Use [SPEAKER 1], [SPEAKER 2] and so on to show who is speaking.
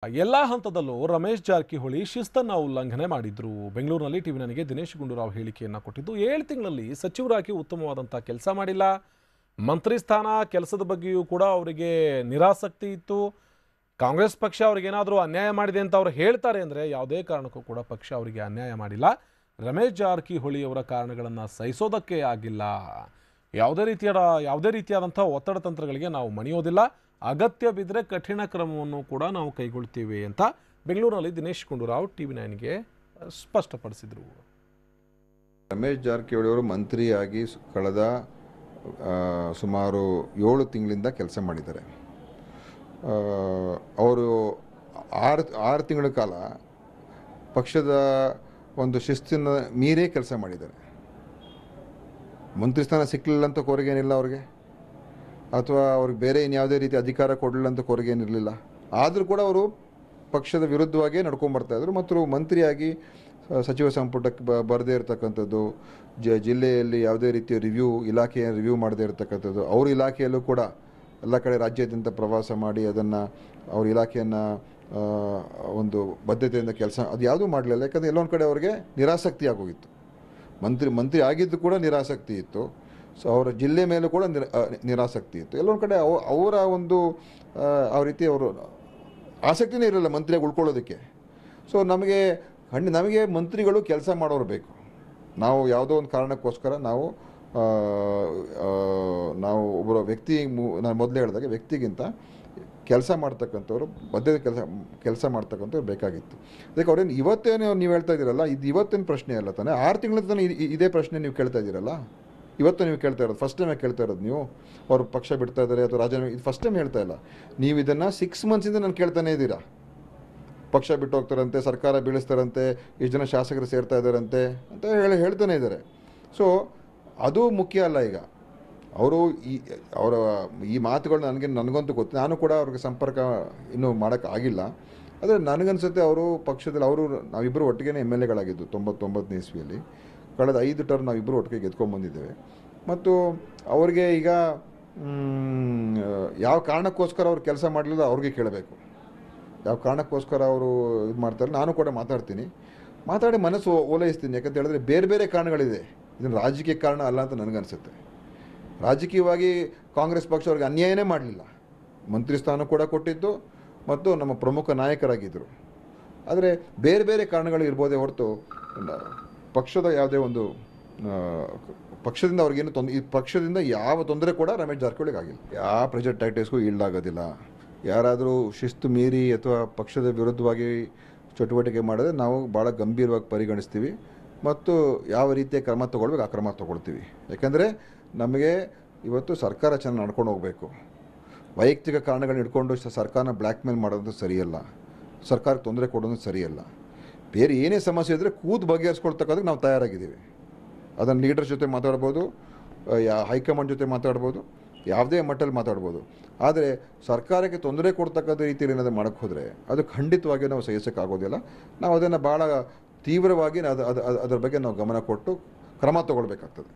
[SPEAKER 1] ಎಲ್ಲ ಹಂತದಲ್ಲೂ ರಮೇಶ್ ಜಾರಕಿಹೊಳಿ ಶಿಸ್ತನ್ನು ಉಲ್ಲಂಘನೆ ಮಾಡಿದ್ರು. ಬೆಂಗಳೂರಿನಲ್ಲಿ ಟಿವಿ ನನಗೆ ದಿನೇಶ್ ಗುಂಡೂರಾವ್ ಹೇಳಿಕೆಯನ್ನು ಕೊಟ್ಟಿದ್ದು 7 ತಿಂಗಳಲ್ಲಿ ಸಚಿವರಾಗಿ ಉತ್ತಮವಾದಂಥ ಕೆಲಸ ಮಾಡಿಲ್ಲ. ಮಂತ್ರಿ ಸ್ಥಾನ ಕೆಲಸದ ಬಗ್ಗೆಯೂ ಕೂಡ ಅವರಿಗೆ ನಿರಾಸಕ್ತಿ ಇತ್ತು. ಕಾಂಗ್ರೆಸ್ ಪಕ್ಷ ಅವರಿಗೇನಾದರೂ ಅನ್ಯಾಯ ಮಾಡಿದೆ ಅಂತ ಅವರು ಹೇಳ್ತಾರೆ ಅಂದರೆ ಯಾವುದೇ ಕಾರಣಕ್ಕೂ ಕೂಡ ಪಕ್ಷ ಅವರಿಗೆ ಅನ್ಯಾಯ ಮಾಡಿಲ್ಲ. ರಮೇಶ್ ಜಾರಕಿಹೊಳಿ ಅವರ ಕಾರಣಗಳನ್ನು ಸಹಿಸೋದಕ್ಕೆ ಆಗಿಲ್ಲ. ಯಾವುದೇ ರೀತಿಯಾದಂಥ ಒತ್ತಡ ತಂತ್ರಗಳಿಗೆ ನಾವು ಮಣಿಯೋದಿಲ್ಲ. ಅಗತ್ಯ ಬಿದ್ದರೆ ಕಠಿಣ ಕ್ರಮವನ್ನು ಕೂಡ ನಾವು ಕೈಗೊಳ್ತೀವಿ ಅಂತ ಬೆಂಗಳೂರಿನಲ್ಲಿ ದಿನೇಶ್ ಗುಂಡೂರಾವ್ ಟಿವಿ 9ಗೆ ಸ್ಪಷ್ಟಪಡಿಸಿದರು.
[SPEAKER 2] ರಮೇಶ್ ಜಾರಕಿಹೊಳಿ ಅವರು ಮಂತ್ರಿಯಾಗಿ ಕಳೆದ ಸುಮಾರು 7 ತಿಂಗಳಿಂದ ಕೆಲಸ ಮಾಡಿದ್ದಾರೆ. ಅವರು 6 ತಿಂಗಳ ಕಾಲ ಪಕ್ಷದ ಒಂದು ಶಿಸ್ತಿನ ಮೀರೇ ಕೆಲಸ ಮಾಡಿದ್ದಾರೆ. ಮಂತ್ರಿ ಸ್ಥಾನ ಸಿಕ್ಕಲಿಲ್ಲ ಅಂತ ಕೋರಿಗೇನಿಲ್ಲ ಅವ್ರಿಗೆ, ಅಥವಾ ಅವ್ರಿಗೆ ಬೇರೆ ಇನ್ಯಾವುದೇ ರೀತಿ ಅಧಿಕಾರ ಕೊಡಲಿಲ್ಲ ಅಂತ ಕೋರಿಗೇನಿರಲಿಲ್ಲ. ಆದರೂ ಕೂಡ ಅವರು ಪಕ್ಷದ ವಿರುದ್ಧವಾಗಿಯೇ ನಡ್ಕೊಂಡ್ಬರ್ತಾಯಿದ್ರು. ಮತ್ತು ಮಂತ್ರಿಯಾಗಿ ಸಚಿವ ಸಂಪುಟಕ್ಕೆ ಬರದೇ ಇರತಕ್ಕಂಥದ್ದು, ಜಿಲ್ಲೆಯಲ್ಲಿ ಯಾವುದೇ ರೀತಿಯ ಇಲಾಖೆಯ ರಿವ್ಯೂ ಮಾಡದೇ ಇರತಕ್ಕಂಥದ್ದು, ಅವ್ರ ಇಲಾಖೆಯಲ್ಲೂ ಕೂಡ ಎಲ್ಲ ಕಡೆ ರಾಜ್ಯಾದ್ಯಂತ ಪ್ರವಾಸ ಮಾಡಿ ಅದನ್ನು ಅವ್ರ ಇಲಾಖೆಯನ್ನು ಒಂದು ಬದ್ಧತೆಯಿಂದ ಕೆಲಸ ಅದು ಯಾವುದೂ ಮಾಡಲಿಲ್ಲ. ಯಾಕಂದರೆ ಎಲ್ಲೊಂದು ಕಡೆ ಅವ್ರಿಗೆ ನಿರಾಸಕ್ತಿ ಆಗೋಗಿತ್ತು. ಮಂತ್ರಿ ಆಗಿದ್ದು ಕೂಡ ನಿರಾಸಕ್ತಿ ಇತ್ತು. ಸೊ ಅವರ ಜಿಲ್ಲೆ ಮೇಲೂ ಕೂಡ ನಿರಾಸಕ್ತಿ ಇತ್ತು. ಎಲ್ಲೊಂದು ಕಡೆ ಅವರ ಒಂದು ಆ ರೀತಿ ಅವರು ಆಸಕ್ತಿನೇ ಇರಲಿಲ್ಲ ಮಂತ್ರಿಯಾಗಿ ಉಳ್ಕೊಳ್ಳೋದಕ್ಕೆ. ಸೊ ನಮಗೆ ಮಂತ್ರಿಗಳು ಕೆಲಸ ಮಾಡೋರು ಬೇಕು. ನಾವು ಯಾವುದೋ ಒಂದು ಕಾರಣಕ್ಕೋಸ್ಕರ ನಾವು ಒಬ್ಬರ ವ್ಯಕ್ತಿ, ನಾನು ಮೊದಲೇ ಹೇಳಿದಾಗ ವ್ಯಕ್ತಿಗಿಂತ ಕೆಲಸ ಮಾಡ್ತಕ್ಕಂಥವ್ರು, ಬದ್ಧತೆ ಕೆಲಸ ಮಾಡ್ತಕ್ಕಂಥವ್ರು ಬೇಕಾಗಿತ್ತು. ಅದಕ್ಕೆ ಅವ್ರೇನು ಇವತ್ತೇನು ನೀವು ಹೇಳ್ತಾ ಇದ್ದೀರಲ್ಲ, ಇದು ಇವತ್ತೇನು ಪ್ರಶ್ನೆ ಅಲ್ಲ ತಾನೆ. 6 ತಿಂಗಳ ತನಕ ಇದೇ ಪ್ರಶ್ನೆ ನೀವು ಕೇಳ್ತಾ ಇದ್ದೀರಲ್ಲ. ಇವತ್ತು ನೀವು ಕೇಳ್ತಾ ಇರೋದು ಫಸ್ಟ್ ಟೈಮ್ ಕೇಳ್ತಾ ಇರೋದು ನೀವು. ಅವರು ಪಕ್ಷ ಬಿಡ್ತಾ ಇದ್ದಾರೆ ಅಥವಾ ರಾಜೀನಾಮೆ, ಇದು ಫಸ್ಟ್ ಟೈಮ್ ಹೇಳ್ತಾ ಇಲ್ಲ ನೀವು. ಇದನ್ನು 6 ಮಂತ್ಸಿಂದ ನಾನು ಕೇಳ್ತಾನೇ ಇದ್ದೀರಾ. ಪಕ್ಷ ಬಿಟ್ಟು ಹೋಗ್ತಾರಂತೆ, ಸರ್ಕಾರ ಬೀಳಿಸ್ತಾರಂತೆ, ಇಷ್ಟು ಜನ ಶಾಸಕರು ಸೇರ್ತಾ ಇದ್ದಾರಂತೆ ಅಂತ ಹೇಳ್ತಾನೆ ಇದ್ದಾರೆ. ಸೊ ಅದು ಮುಖ್ಯ ಅಲ್ಲ. ಈಗ ಅವರ ಈ ಮಾತುಗಳು ನನಗಂತೂ ಗೊತ್ತು. ನಾನು ಕೂಡ ಅವ್ರಿಗೆ ಸಂಪರ್ಕ ಇನ್ನೂ ಮಾಡೋಕ್ಕಾಗಿಲ್ಲ. ಆದರೆ ನನಗನ್ಸುತ್ತೆ ಅವರು ಪಕ್ಷದಲ್ಲಿ ನಾವಿಬ್ಬರು ಒಟ್ಟಿಗೆ MLAಗಳಾಗಿದ್ದು 99ನೇ ಇಸ್ವಿಯಲ್ಲಿ. ಕಳೆದ 5 ಟರ್ಮ್ ನಾವಿಬ್ಬರು ಒಟ್ಟಿಗೆ ಗೆದ್ಕೊಂಡ್ಬಂದಿದ್ದೇವೆ. ಮತ್ತು ಅವ್ರಿಗೆ ಈಗ ಯಾವ ಕಾರಣಕ್ಕೋಸ್ಕರ ಅವ್ರು ಕೆಲಸ ಮಾಡಲಿಲ್ಲ ಅವ್ರಿಗೆ ಕೇಳಬೇಕು. ಯಾವ ಕಾರಣಕ್ಕೋಸ್ಕರ ಅವರು ಇದು ಮಾಡ್ತಾರೆ, ನಾನು ಕೂಡ ಮಾತಾಡಿ ಮನಸ್ಸು ಓಲೈಸ್ತೀನಿ. ಯಾಕಂತ ಹೇಳಿದ್ರೆ ಬೇರೆ ಬೇರೆ ಕಾರಣಗಳಿದೆ. ಇದನ್ನು ರಾಜಕೀಯ ಕಾರಣ ಅಲ್ಲ ಅಂತ ನನಗನ್ಸುತ್ತೆ. ರಾಜಕೀಯವಾಗಿ ಕಾಂಗ್ರೆಸ್ ಪಕ್ಷ ಅವ್ರಿಗೆ ಅನ್ಯಾಯನೇ ಮಾಡಲಿಲ್ಲ. ಮಂತ್ರಿ ಸ್ಥಾನ ಕೂಡ ಕೊಟ್ಟಿದ್ದು ಮತ್ತು ನಮ್ಮ ಪ್ರಮುಖ ನಾಯಕರಾಗಿದ್ದರು. ಆದರೆ ಬೇರೆ ಬೇರೆ ಕಾರಣಗಳು ಇರ್ಬೋದೇ ಹೊರತು ಪಕ್ಷದ ಯಾವುದೇ ಒಂದು ಪಕ್ಷದಿಂದ ಅವ್ರಿಗೇನು ಈ ಪಕ್ಷದಿಂದ ಯಾವ ತೊಂದರೆ ಕೂಡ ರಮೇಶ್ ಜಾರಕಿಹೊಳಿಗೆ ಆಗಿಲ್ಲ. ಯಾವ ಪ್ರೆಷರ್ ಟ್ಯಾಕ್ಟಿಕ್ಸ್ಗೂ ಈಲ್ಡ್ ಆಗೋದಿಲ್ಲ. ಯಾರಾದರೂ ಶಿಸ್ತು ಮೀರಿ ಅಥವಾ ಪಕ್ಷದ ವಿರುದ್ಧವಾಗಿ ಚಟುವಟಿಕೆ ಮಾಡಿದ್ರೆ ನಾವು ಭಾಳ ಗಂಭೀರವಾಗಿ ಪರಿಗಣಿಸ್ತೀವಿ ಮತ್ತು ಯಾವ ರೀತಿಯ ಕ್ರಮ ತೊಗೊಳ್ಬೇಕು ಆ ಕ್ರಮ ತೊಗೊಳ್ತೀವಿ. ಯಾಕೆಂದರೆ ನಮಗೆ ಇವತ್ತು ಸರ್ಕಾರ ಚೆನ್ನಾಗಿ ನಡ್ಕೊಂಡು ಹೋಗಬೇಕು. ವೈಯಕ್ತಿಕ ಕಾರಣಗಳನ್ನ ಇಟ್ಕೊಂಡು ಸರ್ಕಾರನ ಬ್ಲ್ಯಾಕ್ ಮೇಲ್ ಮಾಡೋದು ಸರಿಯಲ್ಲ. ಸರ್ಕಾರಕ್ಕೆ ತೊಂದರೆ ಕೊಡೋದು ಸರಿಯಲ್ಲ. ಬೇರೆ ಏನೇ ಸಮಸ್ಯೆ ಇದ್ದರೆ ಬಗೆಹರಿಸ್ಕೊಳ್ತಕ್ಕಂಥ ನಾವು ತಯಾರಾಗಿದ್ದೀವಿ. ಅದನ್ನು ಲೀಡರ್ಸ್ ಜೊತೆ ಮಾತಾಡ್ಬೋದು, ಹೈಕಮಾಂಡ್ ಜೊತೆ ಮಾತಾಡ್ಬೋದು, ಯಾವುದೇ ಮಟ್ಟದಲ್ಲಿ ಮಾತಾಡ್ಬೋದು. ಆದರೆ ಸರ್ಕಾರಕ್ಕೆ ತೊಂದರೆ ಕೊಡ್ತಕ್ಕಂಥ ರೀತಿಯಲ್ಲಿ ಏನಾದರೂ ಮಾಡೋಕ್ಕೆ ಹೋದರೆ ಅದು ಖಂಡಿತವಾಗಿ ನಾವು ಸಹಿಸೋಕ್ಕಾಗೋದಿಲ್ಲ. ನಾವು ಅದನ್ನು ಭಾಳ ತೀವ್ರವಾಗಿ ಅದರ ಬಗ್ಗೆ ನಾವು ಗಮನ ಕೊಟ್ಟು ಕ್ರಮ ತಗೊಳ್ಬೇಕಾಗ್ತದೆ.